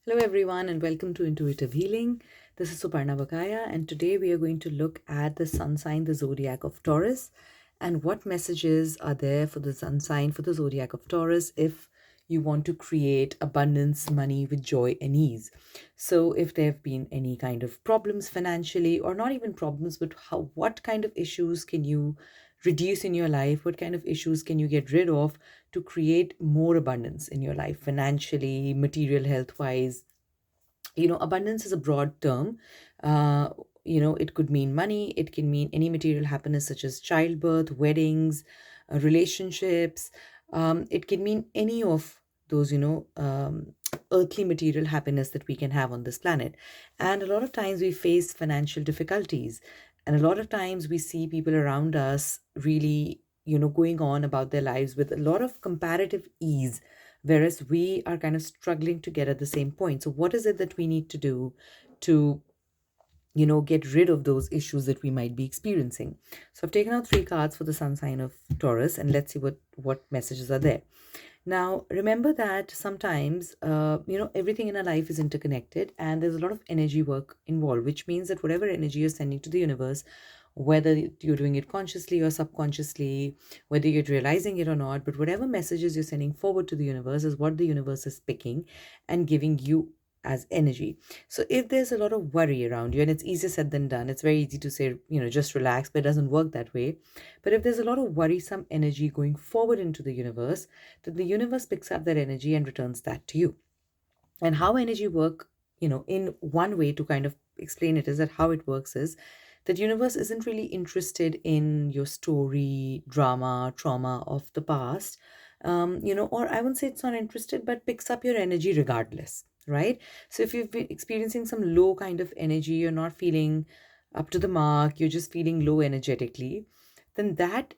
Hello, everyone, and welcome to Intuitive Healing. This is Suparna.bakaya, and today we are going to look at the sun sign, the zodiac of Taurus, and what messages are there for the sun sign, for the zodiac of Taurus, if you want to create abundance, money with joy and ease. So, if there have been any kind of problems financially, or not even problems, but what kind of issues can you reduce in your life? What kind of issues can you get rid of to create more abundance in your life, financially, material health wise? Abundance is a broad term. uh, it could mean money, it can mean any material happiness such as childbirth, weddings, relationships. It can mean any of those earthly material happiness that we can have on this planet. And a lot of times we face financial difficulties, and a lot of times we see people around us really going on about their lives with a lot of comparative ease, whereas we are kind of struggling to get at the same point. So what is it that we need to do to get rid of those issues that we might be experiencing? So I've taken out three cards for the sun sign of Taurus, and let's see what messages are there. Now, remember that sometimes, everything in our life is interconnected, and there's a lot of energy work involved, which means that whatever energy you're sending to the universe, whether you're doing it consciously or subconsciously, whether you're realizing it or not, but whatever messages you're sending forward to the universe is what the universe is picking and giving you as energy. So if there's a lot of worry around you, and it's easier said than done, it's very easy to say, just relax, but it doesn't work that way. But if there's a lot of worrisome energy going forward into the universe, then the universe picks up that energy and returns that to you. And how energy work, in one way to kind of explain it is that how it works is that universe isn't really interested in your story, drama, trauma of the past. Or I wouldn't say it's not interested, but picks up your energy regardless, right? So if you've been experiencing some low kind of energy, you're not feeling up to the mark, you're just feeling low energetically, then that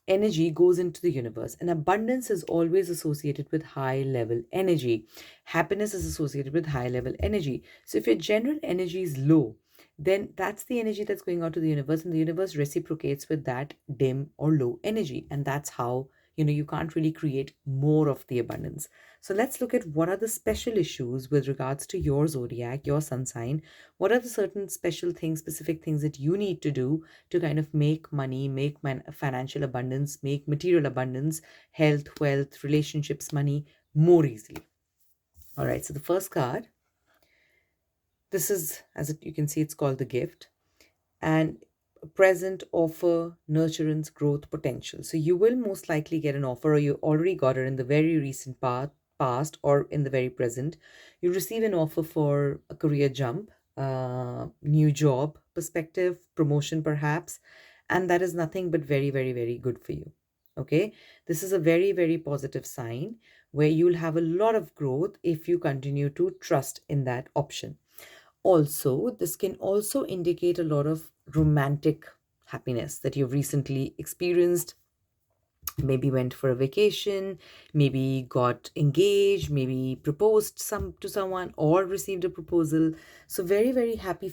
energy goes into the universe. And abundance is always associated with high level energy. Happiness is associated with high level energy. So if your general energy is low, then that's the energy that's going out to the universe, and the universe reciprocates with that dim or low energy. And that's how you can't really create more of the abundance. So let's look at what are the special issues with regards to your zodiac, your sun sign. What are the certain special things, specific things that you need to do to kind of make money, make financial abundance, make material abundance, health, wealth, relationships, money more easily. All right, so the first card, this is, you can see, it's called the gift. And present, offer, nurturance, growth, potential. So you will most likely get an offer, or you already got it in the very recent past or in the very present. You receive an offer for a career jump, new job perspective, promotion perhaps, and that is nothing but very, very, very good for you. Okay, this is a very, very positive sign where you'll have a lot of growth if you continue to trust in that option. Also, this can also indicate a lot of romantic happiness that you've recently experienced. Maybe went for a vacation, maybe got engaged, maybe proposed to someone, or received a proposal. So very, very happy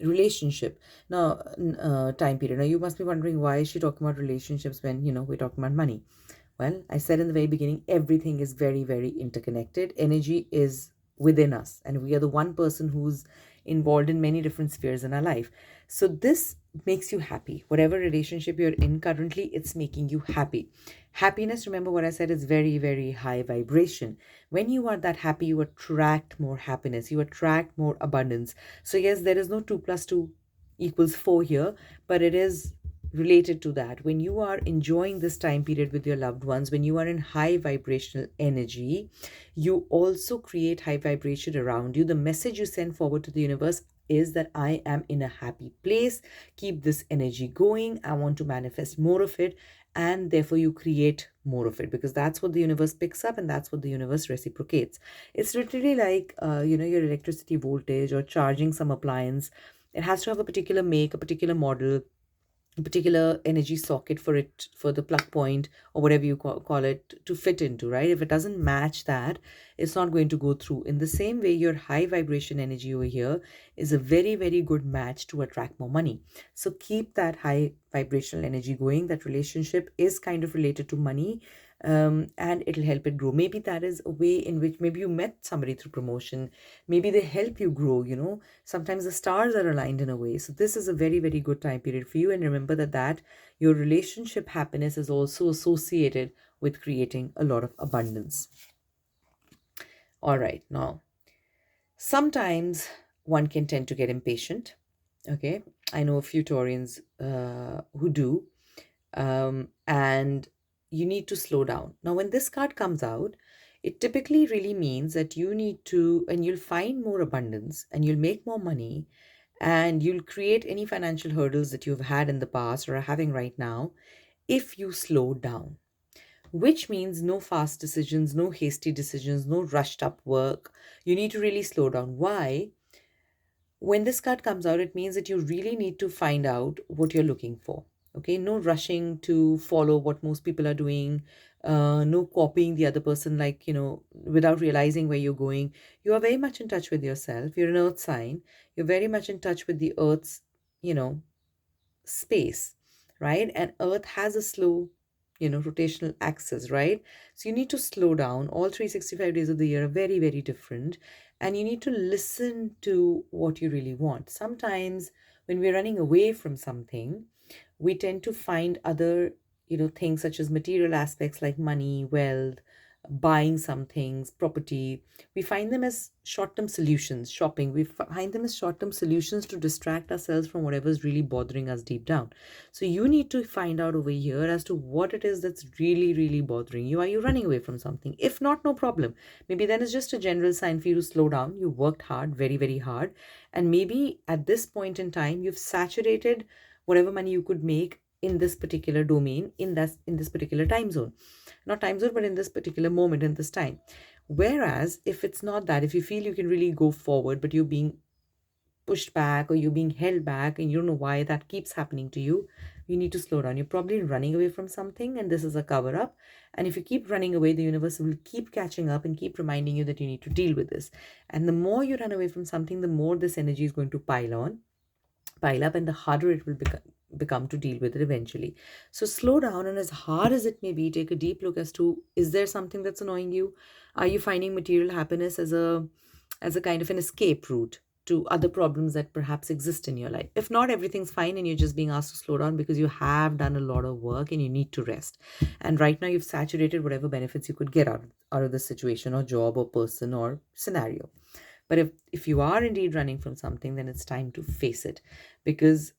relationship. Now, time period. Now you must be wondering, why is she talking about relationships when we're talking about money? Well, I said in the very beginning, everything is very, very interconnected. Energy is within us, and we are the one person who's involved in many different spheres in our life. So, this makes you happy. Whatever relationship you're in currently, it's making you happy. Happiness, remember what I said, is very, very high vibration. When you are that happy, you attract more happiness, you attract more abundance. So, yes, there is no 2 plus 2 equals 4 here, but it is related to that. When you are enjoying this time period with your loved ones, when you are in high vibrational energy, you also create high vibration around you. The message you send forward to the universe is that I am in a happy place. Keep this energy going. I want to manifest more of it. And therefore, you create more of it, because that's what the universe picks up and that's what the universe reciprocates. It's literally like, your electricity voltage or charging some appliance. It has to have a particular make, a particular model, a particular energy socket for it, for the plug point or whatever you call it, to fit into, right? If it doesn't match that, it's not going to go through. In the same way, your high vibration energy over here is a very, very good match to attract more money. So keep that high vibrational energy going. That relationship is kind of related to money. and it'll help it grow. Maybe that is a way in which maybe you met somebody through promotion. Maybe they help you grow, Sometimes the stars are aligned in a way. So this is a very, very good time period for you. And remember that your relationship happiness is also associated with creating a lot of abundance. All right, now, sometimes one can tend to get impatient. Okay, I know a few Taurians who do, and you need to slow down. Now, when this card comes out, it typically really means that you need to, and you'll find more abundance, and you'll make more money, and you'll create any financial hurdles that you've had in the past or are having right now if you slow down. Which means no fast decisions, no hasty decisions, no rushed up work. You need to really slow down. Why? When this card comes out, it means that you really need to find out what you're looking for. Okay, no rushing to follow what most people are doing, no copying the other person, like, without realizing where you're going. You are very much in touch with yourself. You're an earth sign. You're very much in touch with the earth's, you know, space, right? And earth has a slow, rotational axis, right? So you need to slow down. All 365 days of the year are very, very different, and you need to listen to what you really want. Sometimes when we're running away from something, we tend to find other, things such as material aspects like money, wealth, buying some things, property. We find them as short-term solutions. Shopping, we find them as short-term solutions to distract ourselves from whatever's really bothering us deep down. So you need to find out over here as to what it is that's really, really bothering you. Are you running away from something? If not, no problem. Maybe then it's just a general sign for you to slow down. You worked hard, very, very hard, and maybe at this point in time you've saturated whatever money you could make in this particular domain, in this particular time zone. Not time zone, but in this particular moment, in this time. Whereas if it's not that, if you feel you can really go forward, but you're being pushed back or you're being held back and you don't know why that keeps happening to you, you need to slow down. You're probably running away from something, and this is a cover up. And if you keep running away, the universe will keep catching up and keep reminding you that you need to deal with this. And the more you run away from something, the more this energy is going to pile up, and the harder it will become to deal with it eventually. So slow down, and as hard as it may be, take a deep look as to, is there something that's annoying you? Are you finding material happiness as a kind of an escape route to other problems that perhaps exist in your life? If not, everything's fine and you're just being asked to slow down because you have done a lot of work and you need to rest. And right now you've saturated whatever benefits you could get out of the situation or job or person or scenario. But if you are indeed running from something, then it's time to face it, because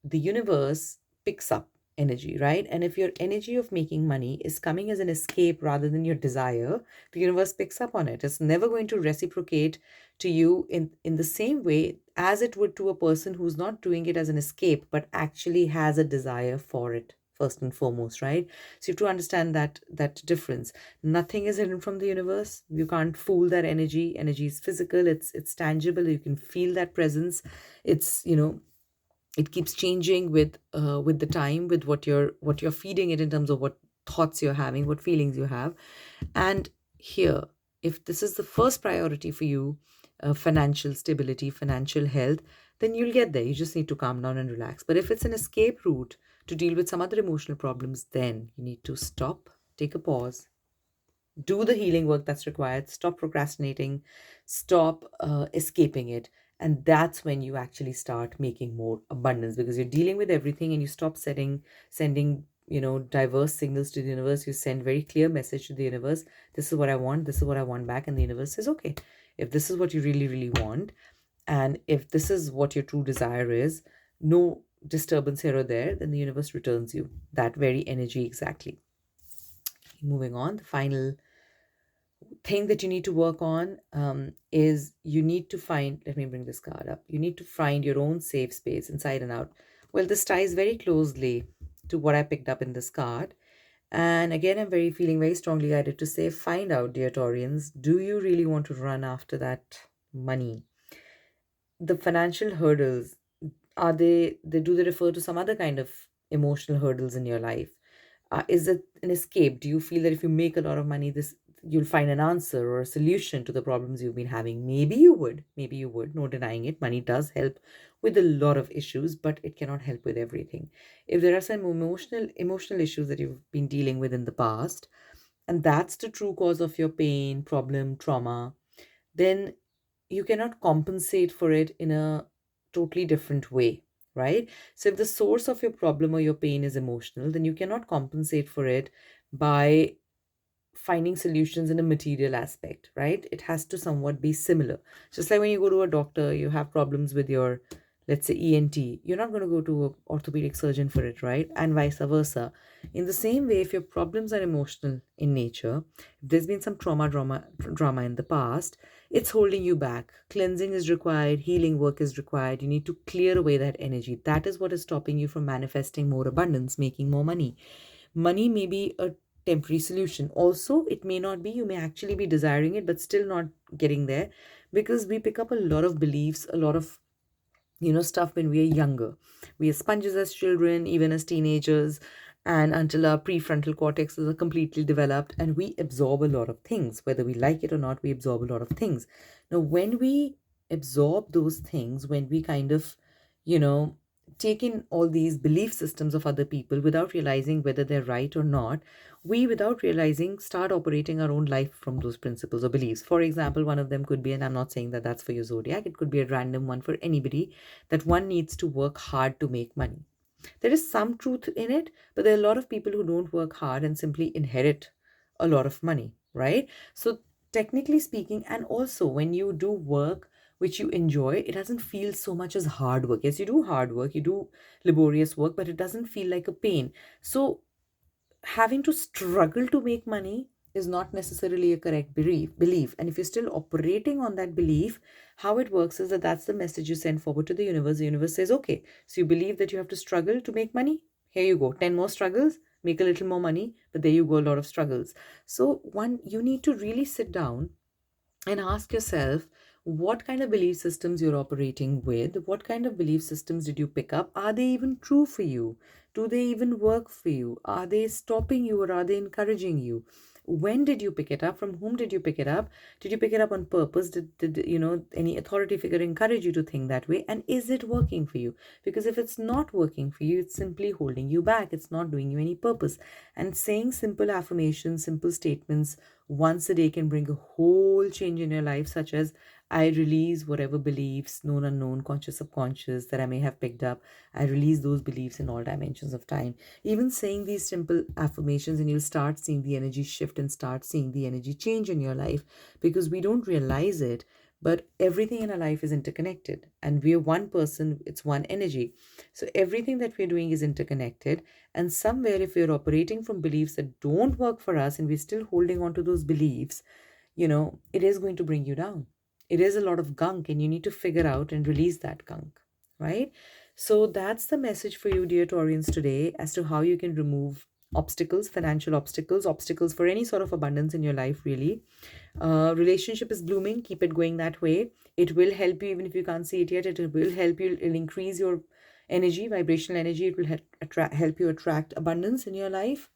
the universe picks up energy, right? And if your energy of making money is coming as an escape rather than your desire, the universe picks up on it. It's never going to reciprocate to you in the same way as it would to a person who's not doing it as an escape, but actually has a desire for it first and foremost, right? So you have to understand that difference. Nothing is hidden from the universe. You can't fool that energy. Energy is physical, it's tangible, you can feel that presence. It's, it keeps changing with the time, with what you're feeding it in terms of what thoughts you're having, what feelings you have. And here, if this is the first priority for you, financial stability, financial health, then you'll get there. You just need to calm down and relax. But if it's an escape route to deal with some other emotional problems, then you need to stop, take a pause, do the healing work that's required, stop procrastinating, stop escaping it. And that's when you actually start making more abundance, because you're dealing with everything and you stop sending diverse signals to the universe. You send very clear message to the universe: this is what I want, this is what I want back. And the universe says, okay, if this is what you really, really want, and if this is what your true desire is, no disturbance here or there, then the universe returns you that very energy exactly. Moving on, the final thing that you need to work on is you need to find, let me bring this card up, you need to find your own safe space inside and out. Well, this ties very closely to what I picked up in this card. And again, I'm feeling very strongly guided to say, find out, dear Taurians, do you really want to run after that money? The financial hurdles, do they refer to some other kind of emotional hurdles in your life? Is it an escape? Do you feel that if you make a lot of money, this you'll find an answer or a solution to the problems you've been having? Maybe you would. Maybe you would. No denying it. Money does help with a lot of issues, but it cannot help with everything. If there are some emotional issues that you've been dealing with in the past, and that's the true cause of your pain, problem, trauma, then you cannot compensate for it in a totally different way, right? So if the source of your problem or your pain is emotional, then you cannot compensate for it by finding solutions in a material aspect, right? It has to somewhat be similar. Just like when you go to a doctor, you have problems with your, let's say, ENT, you're not going to go to an orthopedic surgeon for it, right? And vice versa. In the same way, if your problems are emotional in nature, if there's been some drama in the past, it's holding you back. Cleansing is required, healing work is required. You need to clear away that energy. That is what is stopping you from manifesting more abundance, making more money. Money may be a temporary solution. Also, it may not be, you may actually be desiring it, but still not getting there, because we pick up a lot of beliefs, a lot of stuff when we are younger. We are sponges as children, even as teenagers, and until our prefrontal cortex is completely developed, and we absorb a lot of things. Whether we like it or not, we absorb a lot of things. Now, when we absorb those things, when we kind of, you know, take in all these belief systems of other people without realizing whether they're right or not, we, without realizing, start operating our own life from those principles or beliefs. For example, one of them could be, and I'm not saying that that's for your zodiac, it could be a random one for anybody, that one needs to work hard to make money. There is some truth in it, but there are a lot of people who don't work hard and simply inherit a lot of money, right? So, technically speaking, and also when you do work which you enjoy, it doesn't feel so much as hard work. Yes, you do hard work, you do laborious work, but it doesn't feel like a pain. So, having to struggle to make money is not necessarily a correct belief. And if you're still operating on that belief, how it works is that that's the message you send forward to the universe. The universe says, okay, so you believe that you have to struggle to make money, here you go, 10 more struggles, make a little more money, but there you go, a lot of struggles. So one, you need to really sit down and ask yourself what kind of belief systems you're operating with. What kind of belief systems did you pick up? Are they even true for you? Do they even work for you? Are they stopping you or are they encouraging you? When did you pick it up? From whom did you pick it up? Did you pick it up on purpose? Did any authority figure encourage you to think that way? And is it working for you? Because if it's not working for you, it's simply holding you back. It's not doing you any purpose. And saying simple affirmations, simple statements once a day can bring a whole change in your life, such as, I release whatever beliefs, known, unknown, conscious, subconscious, that I may have picked up. I release those beliefs in all dimensions of time. Even saying these simple affirmations, and you'll start seeing the energy shift and start seeing the energy change in your life, because we don't realize it, but everything in our life is interconnected, and we're one person, it's one energy. So everything that we're doing is interconnected, and somewhere, if we're operating from beliefs that don't work for us and we're still holding on to those beliefs, it is going to bring you down. It is a lot of gunk, and you need to figure out and release that gunk, right? So that's the message for you, dear Taurians, today, as to how you can remove obstacles, financial obstacles, obstacles for any sort of abundance in your life, really. Relationship is blooming, keep it going that way. It will help you, even if you can't see it yet. It will help you, it'll increase your energy, vibrational energy. It will help you attract abundance in your life.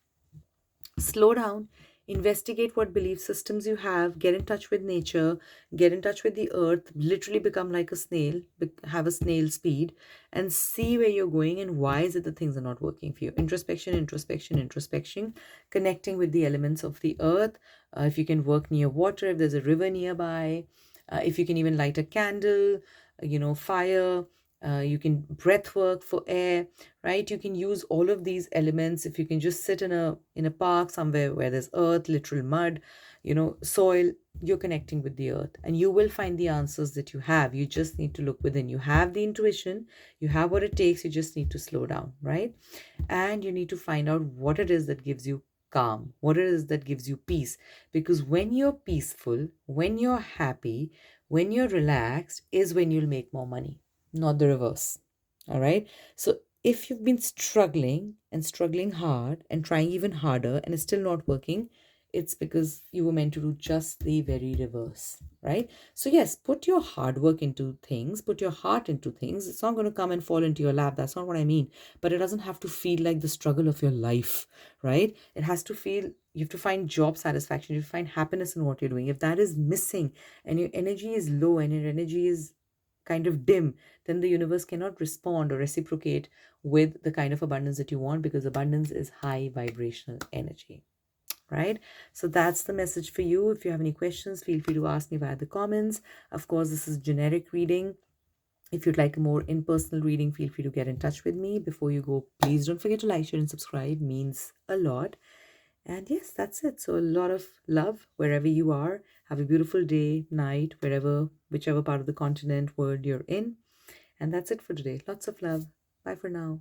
Slow down, investigate what belief systems you have, get in touch with nature, get in touch with the earth, literally become like a snail, have a snail speed, and see where you're going and why is it that things are not working for you. Introspection, introspection, introspection, connecting with the elements of the earth. If you can work near water, if there's a river nearby, if you can even light a candle, fire, you can breath work for air, right? You can use all of these elements. If you can just sit in a park somewhere where there's earth, literal mud, soil, you're connecting with the earth, and you will find the answers that you have. You just need to look within. You have the intuition, you have what it takes, you just need to slow down, right? And you need to find out what it is that gives you calm, what it is that gives you peace. Because when you're peaceful, when you're happy, when you're relaxed, is when you'll make more money, not the reverse. All right. So if you've been struggling and struggling hard and trying even harder and it's still not working, it's because you were meant to do just the very reverse, right? So yes, put your hard work into things, put your heart into things. It's not going to come and fall into your lap. That's not what I mean. But it doesn't have to feel like the struggle of your life, right? It has to feel, you have to find job satisfaction, you find happiness in what you're doing. If that is missing and your energy is low and your energy is kind of dim, then the universe cannot respond or reciprocate with the kind of abundance that you want, because abundance is high vibrational energy, right? So that's the message for you. If you have any questions, feel free to ask me via the comments. Of course, this is generic reading. If you'd like a more in-personal reading, feel free to get in touch with me. Before you go, please don't forget to like, share, and subscribe. Means a lot. And yes, that's it. So a lot of love wherever you are. Have a beautiful day, night, whichever part of the continent, world you're in. And that's it for today. Lots of love. Bye for now.